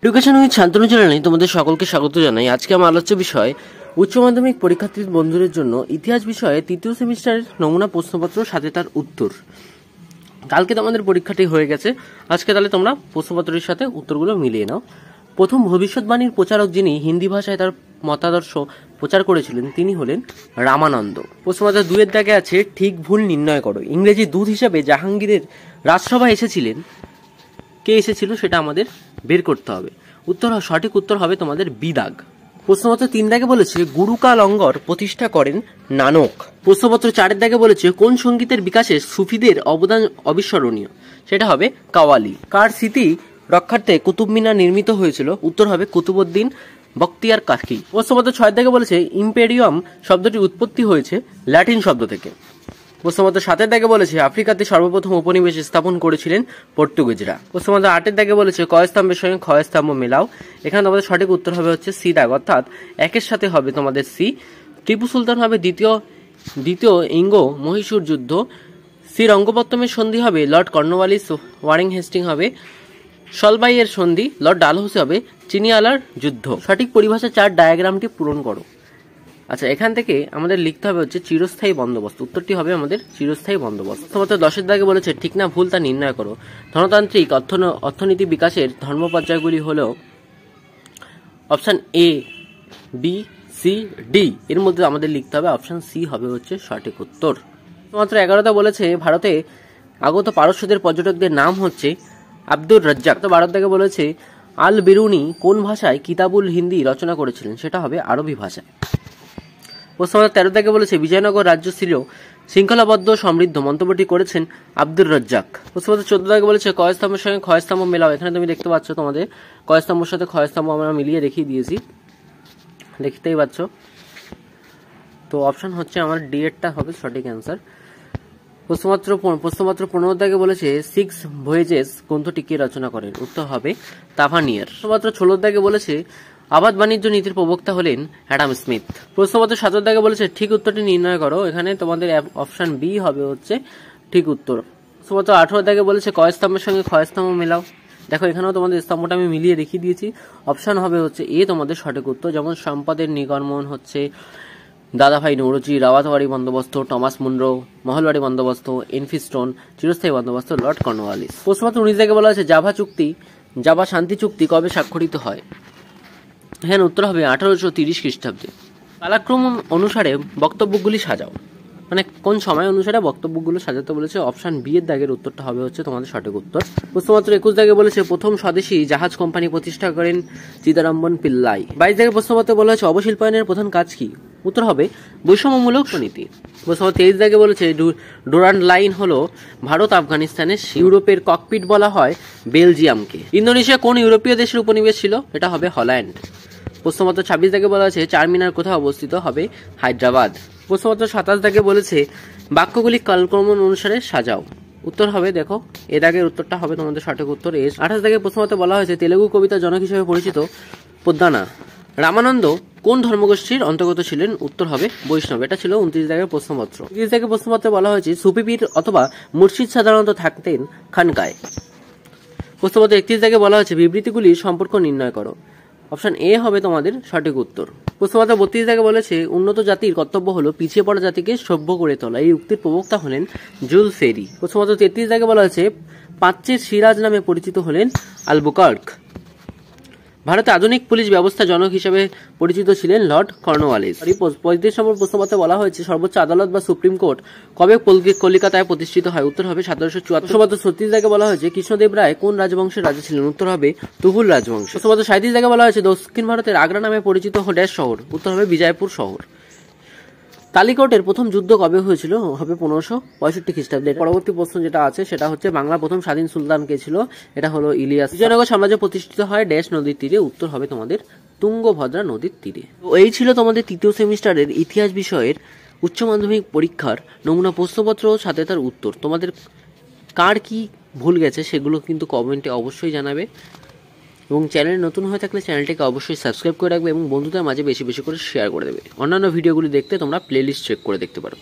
Education with Shantanu চ্যানেলে তোমাদের সকলকে স্বাগত জানাই। আজকে আমার আলোচ্য বিষয় উচ্চ মাধ্যমিক পরীক্ষার্থী বন্ধুদের জন্য ইতিহাস বিষয়ে তৃতীয় সেমিস্টারের নমুনা প্রশ্নপত্র সাথে তার উত্তর। কালকে তোমাদের পরীক্ষাটি হয়ে গেছে, আজকে তাহলে তোমরা প্রশ্নপত্রের সাথে উত্তরগুলো মিলিয়ে নাও। প্রথম ভবিষ্যৎবাণীর প্রচারক যিনি হিন্দি ভাষায় তার মতাদর্শ প্রচার করেছিলেন তিনি হলেন রামানন্দ। প্রশ্নপত্র 2-এর দাগে আছে ঠিক ভুল নির্ণয় করো। ইংরেজি দূত হিসাবে জাহাঙ্গীরের রাজসভায় এসেছিলেন, কে এসেছিল সেটা আমাদের বের করতে হবে। সঠিক উত্তর হবে তোমাদের বিদাগ। প্রশ্নপত্র 3 দাগে বলেছে গুরুকা লঙ্গর প্রতিষ্ঠা করেন নানক। প্রশ্নপত্র 4-এর দাগে বলেছে কোন সঙ্গীতের বিকাশে সুফিদের অবদান অবিস্মরণীয়, সেটা হবে কাওয়ালি। কার স্মৃতি রক্ষার্থে কুতুব মিনার নির্মিত হয়েছিল, উত্তর হবে কুতুবউদ্দিন বখতিয়ার কাকি। প্রশ্নপত্র 6-এর দাগে বলেছে ইম্পেরিয়াম শব্দটির উৎপত্তি হয়েছে ল্যাটিন শব্দ থেকে। প্রশ্নপত্র 7-এর দাগে বলেছে আফ্রিকাতে সর্বপ্রথম উপনিবেশ স্থাপন করেছিলেন পর্তুগিজরা। প্রশ্নপত্র 8-এর দাগে বলেছে কয় স্তম্ভের সঙ্গে ক্ষয় স্তম্ভ মেলাও। এখানে তোমাদের সঠিক উত্তর হবে হচ্ছে সি দাগ, অর্থাৎ 1-এর সাথে হবে তোমাদের সি। টিপু সুলতান হবে দ্বিতীয় ইঙ্গো মহীশূর যুদ্ধ। সি রঙ্গপত্তমের সন্ধি হবে লর্ড কর্নওয়ালিস ওয়ারিং হেস্টিং হবে। সলবাইয়ের সন্ধি লর্ড ডালহৌসি হবে চিনিয়ালার যুদ্ধ। সঠিক পরিভাষা 4 ডায়াগ্রামটি পূরণ করো। আচ্ছা, এখান থেকে আমাদের লিখতে হবে হচ্ছে চিরস্থায়ী বন্দোবস্ত। উত্তরটি হবে আমাদের চিরস্থায়ী বন্দোবস্ত। প্রথমত 10-এর দাগে বলেছে ঠিক না ভুল তা নির্ণয় করো। ধনতান্ত্রিক অর্থনীতি বিকাশের ধর্মপর্যায়গুলি হল option A, B, C, D. এর মধ্যে আমাদের লিখতে হবে অপশন সি হবে হচ্ছে সঠিক উত্তর। মাত্র 11টা বলেছে ভারতে আগত পারস্যদের পর্যটকদের নাম হচ্ছে আব্দুর রাজ্জাক। তো 12 দাগে বলেছে আল বিরুনি কোন ভাষায় কিতাবুল হিন্দি রচনা করেছিলেন, সেটা হবে আরবি ভাষায়। প্রশ্নপত্র 13 দাগে বলেছে বিজয়নগর রাজ্য ছিল শৃঙ্খলাবদ্ধ সমৃদ্ধ, মন্তব্যটি করেছেন আব্দুর রাজ্জাক। প্রশ্নপত্র 14 দাগে বলেছে কয় স্তম্ভের সঙ্গে ক্ষয় স্তম্ভ মেলাও। এখানে তুমি দেখতে পাচ্ছ তোমাদের কয় স্তম্ভের সাথে ক্ষয় স্তম্ভ আমরা মিলিয়ে দেখিয়ে দিয়েছি, দেখতেই পাচ্ছ। তো অপশন হচ্ছে আমার ডি এরটা হবে সঠিক অ্যান্সার। প্রশ্নপত্র 15 দাগে বলেছে 6 ভয়েজেস গ্রন্থটি কে রচনা করেন, উত্তর হবে তাভানিয়ার। প্রশ্নপত্র 16 দাগে বলেছে আবাদ বাণিজ্য নীতির প্রবক্তা হলেন অ্যাডাম স্মিথ। প্রশ্নপত্র 17 দাগে বলেছে ঠিক উত্তরটি নির্ণয় করো। এখানে তোমাদের অপশন বি হবে হচ্ছে ঠিক উত্তর। প্রশ্নপত্র 18 দাগে বলেছে কয় স্তম্ভের সঙ্গে ক্ষয় স্তম্ভ মেলাও। দেখো এখানেও তোমাদের স্তম্ভটা আমি মিলিয়ে দেখিয়ে দিয়েছি। অপশন হবে হচ্ছে এ তোমাদের সঠিক উত্তর। যেমন সম্পদের নিগমন হচ্ছে দাদাভাই নৌরজি, রাওয়াতওয়ারি বন্দোবস্ত, টমাস মুনরো, মহলবাড়ি বন্দোবস্ত, এনফিস্টোন, চিরস্থায়ী বন্দোবস্ত, লর্ড কর্নওয়ালিস। প্রশ্নপত্র 19 দাগে বলা হয়েছে জাভা শান্তি চুক্তি কবে স্বাক্ষরিত হয়। হ্যাঁ, উত্তর হবে 1830 খ্রিস্টাব্দে। কালাক্রম অনুসারে বক্তব্যগুলি সাজাও, মানে কোন সময় অনুসারে বক্তব্যগুলো সাজাতে বলেছে। অপশন বি এর দাগের উত্তরটা হবে হচ্ছে তোমাদের সঠিক উত্তর। প্রশ্নপত্র 21 দাগে বলেছে প্রথম স্বদেশী জাহাজ কোম্পানি প্রতিষ্ঠা করেন চিদাম্বরম পিল্লাই। 22 দাগে প্রশ্নপত্রে বলা হয়েছে অবশিল্পায়নের প্রধান কাজ কি, উত্তর হবে বৈষম্যমূলক নীতি। প্রশ্নপত্র 23 দাগে বলেছে ডুরান্ড লাইন হলো ভারত আফগানিস্তানের ইউরোপের ককপিট বলা হয় বেলজিয়ামকে। ইন্দোনেশিয়া কোন ইউরোপীয় দেশের উপনিবেশ ছিল, এটা হবে হল্যান্ড। প্রশ্নপত্র 26 দাগে বলা হয়েছে চারমিনার কোথায় অবস্থিত, হবে হায়দ্রাবাদ। প্রশ্নপত্র 27 দাগে বলেছে বাক্যগুলি কালক্রমণ অনুসারে সাজাও। উত্তর হবে দেখো এ দাগের উত্তরটা হবে তোমাদের সঠিক উত্তর এ। 28 দাগে প্রশ্নপত্রে বলা হয়েছে তেলেগু কবিতা জনক হিসেবে পরিচিত পোদ্দানা রামানন্দ কোন ধর্মগোষ্ঠীর অন্তর্গত ছিলেন, উত্তর হবে বৈষ্ণব। এটা ছিল 29 দাগের প্রশ্নপত্র। 30 দাগের প্রশ্নপত্রে বলা হয়েছে সুফিপীর অথবা মুর্শিদ সাধারণত থাকতেন খানকায়। প্রশ্নপত্র 31 দাগে বলা হয়েছে বিবৃতিগুলির সম্পর্ক নির্ণয় করো। অপশন এ হবে তোমাদের সঠিক উত্তর। প্রশ্নপত্র 32 দাগে বলেছে উন্নত জাতির কর্তব্য হলো পিছিয়ে পড়া জাতিকে সভ্য করে তোলা। এই উক্তির প্রবক্তা হলেন জুল ফেরি। প্রশ্নপত্র 33 দাগে বলা হয়েছে প্রাচ্যের সিরাজ নামে পরিচিত হলেন আলবুকার্ক। ভারতে আধুনিক পুলিশ ব্যবস্থা জনক হিসেবে পরিচিত ছিলেন লর্ড কর্নওয়ালিস। 35 নম্বর প্রশ্নপত্রে বলা হয়েছে সর্বোচ্চ আদালত বা সুপ্রিম কোর্ট কবে কলিকাতায় প্রতিষ্ঠিত হয়, উত্তর হবে 1774। প্রশ্নপত্র 36 দাগে বলা হয়েছে কৃষ্ণদেব রায় কোন রাজবংশের রাজা ছিলেন, উত্তর হবে তুঘুল রাজবংশ। প্রশ্নপত্র 37 দাগে বলা হয়েছে দক্ষিণ ভারতের আগ্রা নামে পরিচিত ড্যাশ শহর, উত্তর হবে বিজয়পুর শহর। কালিকটের প্রথম যুদ্ধ কবে হয়েছিল, হবে 1565 খ্রিস্টাব্দে। পরবর্তী প্রশ্ন যেটা আছে সেটা হচ্ছে বাংলা প্রথম স্বাধীন সুলতান কে ছিল, এটা হলো ইলিয়াস। বিজয়নগর সাম্রাজ্য প্রতিষ্ঠিত হয় ড্যাশ নদীর তীরে, উত্তর হবে তোমাদের তুঙ্গভদ্রা নদীর তীরে। তো এই ছিল তোমাদের তৃতীয় সেমিস্টারের ইতিহাস বিষয়ের উচ্চ মাধ্যমিক পরীক্ষার নমুনা প্রশ্নপত্র সাথে তার উত্তর। তোমাদের কার কি ভুল গেছে সেগুলো কিন্তু কমেন্টে অবশ্যই জানাবে, এবং চ্যানেল নতুন হয়ে থাকলে চ্যানেলটিকে অবশ্যই সাবস্ক্রাইব করে রাখবে এবং বন্ধুদের মাঝে বেশি বেশি করে শেয়ার করে দেবে। অন্যান্য ভিডিওগুলি দেখতে তোমরা প্লেলিস্ট চেক করে দেখতে পারো।